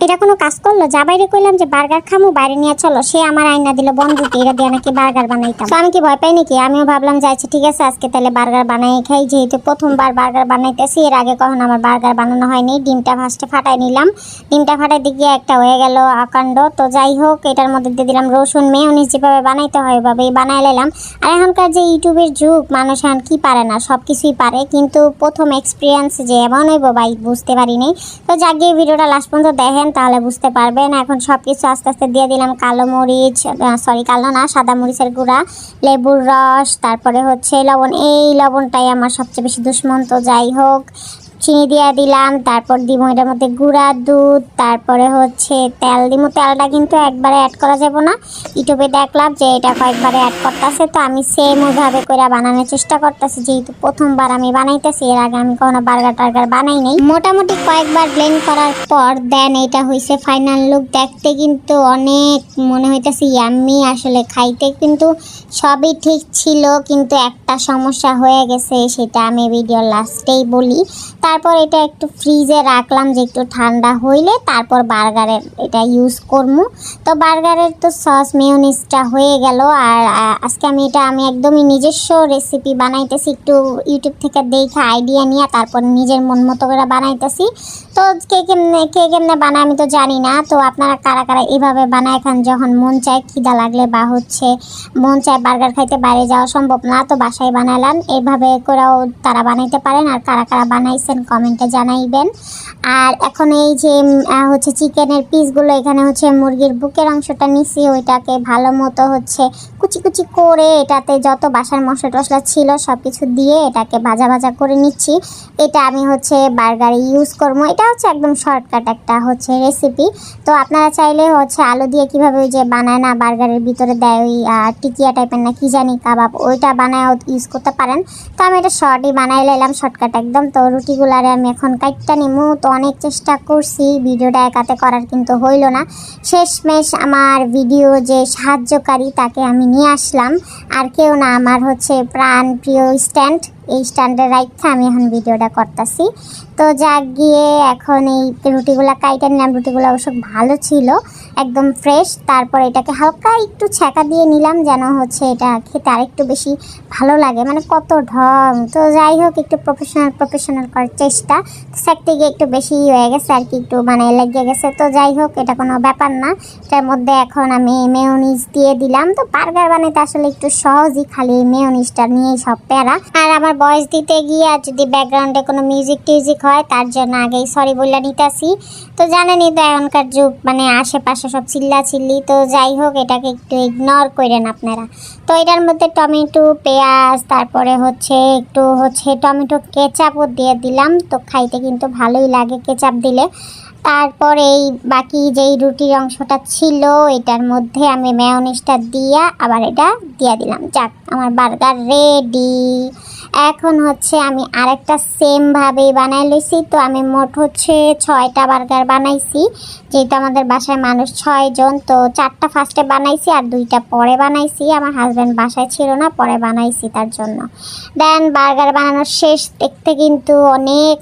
এটা কোনো কাজ করলো? যা বাইরে কইলাম যে বার্গার খামু, বাইরে নিয়ে চলো, সে আমার আইনা দিল বন্ধুকে, এটা দিয়ে নাকি বার্গার বানাইতাম। তো আমি কি ভয় পাই নাকি? আমিও ভাবলাম যে আচ্ছা ঠিক আছে, আজকে তাহলে বার্গার বানাই খাই, যেহেতু প্রথমবার বার্গার বানাইতেছি, এর আগে কখনো আমার বার্গার বানানো হয়নি। ডিমটা ফার্স্টে ফাটাই নিলাম, ডিমটা ফাটাইতে গিয়ে একটা হয়ে গেল আকাণ্ড। তো যাই হোক, এটার মধ্যে দিয়ে দিলাম রসুন, মেয়োনিজ, যেভাবে বানাইতে হয় ওইভাবেই বানাই নিলাম। আর এখনকার যে ইউটিউবের যুগ, মানুষ এখন কি পারে না, সব কিছুই পারে, কিন্তু প্রথম এক্সপিরিয়েন্স যে এমন হইব ভাই বুঝতে পারিনি। তো যাক গিয়ে ভিডিওটা লাস্ট পর্যন্ত দেখেন, তাহলে বুঝতে পারবেন। এখন সব কিছু আস্তে আস্তে দিয়ে দিলাম, কালো মরিচ, সরি কালো না, সাদা মরিচের গুঁড়া, লেবুর রস, তারপরে হচ্ছে লবণ। এই লবণটাই আমার সবচেয়ে বেশি দুশ্মন। তো যাই হোক, চিনি দিয়ে দিলাম, তারপর দিব এটার মধ্যে গুঁড়া দুধ, তারপরে হচ্ছে তেল দিব। তেলটা কিন্তু একবারে অ্যাড করা যাবে না, ইউটিউবে দেখলাম যে এটা কয়েকবারে অ্যাড করতেছে। তো আমি সেম ওইভাবে করে বানানোর চেষ্টা করতেছি, যেহেতু প্রথমবার আমি বানাইতেছি, এর আগে আমি কখনো বার্গার টার্গার বানাই নাই। মোটামুটি কয়েকবার ব্লেন্ড করার পর দেন এটা হয়েছে ফাইনাল লুক। দেখতে কিন্তু অনেক মনে হইতেছে ইয়াম্মি, আসলে খাইতে কিন্তু সবই ঠিক ছিল, কিন্তু একটা সমস্যা হয়ে গেছে, সেটা আমি ভিডিওর লাস্টেই বলি। তারপর এটা একটু ফ্রিজে রাখলাম, যে একটু ঠান্ডা হইলে তারপর বার্গারের এটা ইউজ করবো। তো বার্গারের তো সস মেয়োনিজটা হয়ে গেল। আর আজকে আমি একদমই নিজস্ব রেসিপি বানাইতেছি, একটু ইউটিউব থেকে দেখে আইডিয়া নিয়ে তারপর নিজের মন মতো করে বানাইতেছি। তো কে কেমনে বানায় আমি তো জানি না। তো আপনারা কারা কারা এভাবে বানায় খান, যখন মন চায়, খিদা লাগলে বা হচ্ছে মন চায় বার্গার খাইতে, বাইরে যাওয়া সম্ভব না, তো বাসায় বানালাম, এইভাবে করেও তারা বানাইতে পারেন। আর কারা কারা বানাইছেন কমেন্টে জানাইবেন। আর এখন এই যে হচ্ছে চিকেনের পিসগুলো, এখানে হচ্ছে মুরগির বুকের অংশটা নিছি, ওইটাকে ভালো মতো হচ্ছে কুচি কুচি করে এটাতে যত বাসার মশলা টশলা ছিল সব কিছু দিয়ে এটাকে ভাজা ভাজা করে নিচ্ছি। এটা আমি হচ্ছে বার্গারে ইউজ করবো। এটা হচ্ছে একদম শর্টকাট একটা হচ্ছে রেসিপি। তো আপনারা চাইলে হচ্ছে আলু দিয়ে কীভাবে ওই যে বানায় না, বার্গারের ভিতরে দেয় ওই টিকিয়া টাইপের না কি জানি কাবাব, ওইটা বানায় ইউজ করতে পারেন। তো আমি এটা শর্টই বানাই নিলাম, শর্টকাট একদম। তো রুটিগুলারে আমি এখন কাটটা নিমু। তো অনেক চেষ্টা করছি ভিডিওটা একাতে করার, কিন্তু হইল না। শেষমেশ আমার ভিডিও যে সাহায্যকারী তাকে আমি নিয়ে আসলাম, আর কেউ না, আমার হচ্ছে প্রাণ প্রিয় স্ট্যান্ড। এই স্ট্যান্ডের রাইখা আমি এখন ভিডিওটা করতেছি। তো যাক গিয়ে এখন এই রুটিগুলো কাইটা নিলাম। রুটিগুলো অবশ্য ভালো ছিল, একদম ফ্রেশ। তারপর এটাকে হালকা একটু ছ্যাঁকা দিয়ে নিলাম, যেন হচ্ছে এটা খেতে আরেকটু বেশি ভালো লাগে, মানে কত ঢং। তো যাই হোক, একটু প্রফেশনাল করার চেষ্টা, সেকতে গিয়ে একটু বেশি হয়ে গেছে আর কি, একটু মানে লেগে গেছে। তো যাই হোক, এটা কোনো ব্যাপার না। এটার মধ্যে এখন আমি মেয়োনিজ দিয়ে দিলাম। তো বার্গার বানাইতে আসলে একটু সহজই, খালি মেয়োনিজটা নিয়েই সব প্যারা। আর আমার ভয়েস দিতে গিয়ে আর যদি ব্যাকগ্রাউন্ডে কোনো মিউজিক টিউজিক হয়, তার জন্য আগেই সরি বলে নিতেছি। তো জানেনই তো এখনকার যুগ, মানে আশেপাশে সব চিল্লাচিল্লি। তো যাই হোক, এটাকে একটু ইগনোর করেন আপনারা। তো এটার মধ্যে টমেটো, পেঁয়াজ, তারপরে হচ্ছে একটু হচ্ছে টমেটো কেচাপও দিয়ে দিলাম। তো খাইতে কিন্তু ভালোই লাগে কেচাপ দিলে। তারপর এই বাকি যেই রুটির অংশটা ছিল, এটার মধ্যে আমি মেয়োনিজটা দিয়া আবার এটা দিয়ে দিলাম। যাক, আমার বার্গার রেডি। এখন হচ্ছে আমি আরেকটা সেমভাবেই বানাই লইছি। তো আমি মোট হচ্ছে 6টা বার্গার বানাইছি, যেহেতু আমাদের বাসায় মানুষ 6 জন। তো 4টা ফার্স্টে বানাইছি আর 2টা পরে বানাইছি, আমার হাজব্যান্ড বাসায় ছিল না, পরে বানাইছি তার জন্য। দেন বার্গার বানানোর শেষ, দেখতে কিন্তু অনেক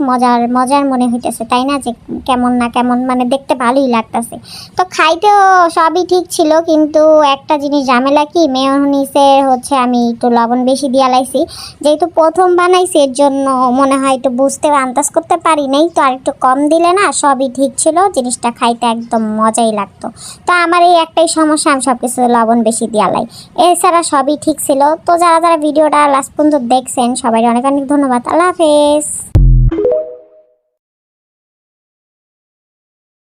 মজার মনে হইতেছে, তাই না? যে কেমন না কেমন, মানে দেখতে ভালোই লাগতেছে। তো খাইতেও সবই ঠিক ছিল, কিন্তু একটা জিনিস ঝামেলা কি, মেয়োনিজে হচ্ছে আমি একটু লবণ বেশি দিয়া লাইছি, যেহেতু প্রথম বানাইছি, এর জন্য মনে হয় একটু বুঝতে আন্দাজ করতে পারি নাই। তো আর একটু কম দিলে না সবই ঠিক ছিল, জিনিসটা খাইতে একদম মজাই লাগতো। তো আমার এই একটাই সমস্যা, আমি সব কিছু লবণ বেশি দিয়া লাই, এছাড়া সবই ঠিক ছিল। তো যারা যারা ভিডিওটা লাস্ট পর্যন্ত দেখছেন, সবাই অনেক অনেক ধন্যবাদ। আল্লাহ হাফেজ।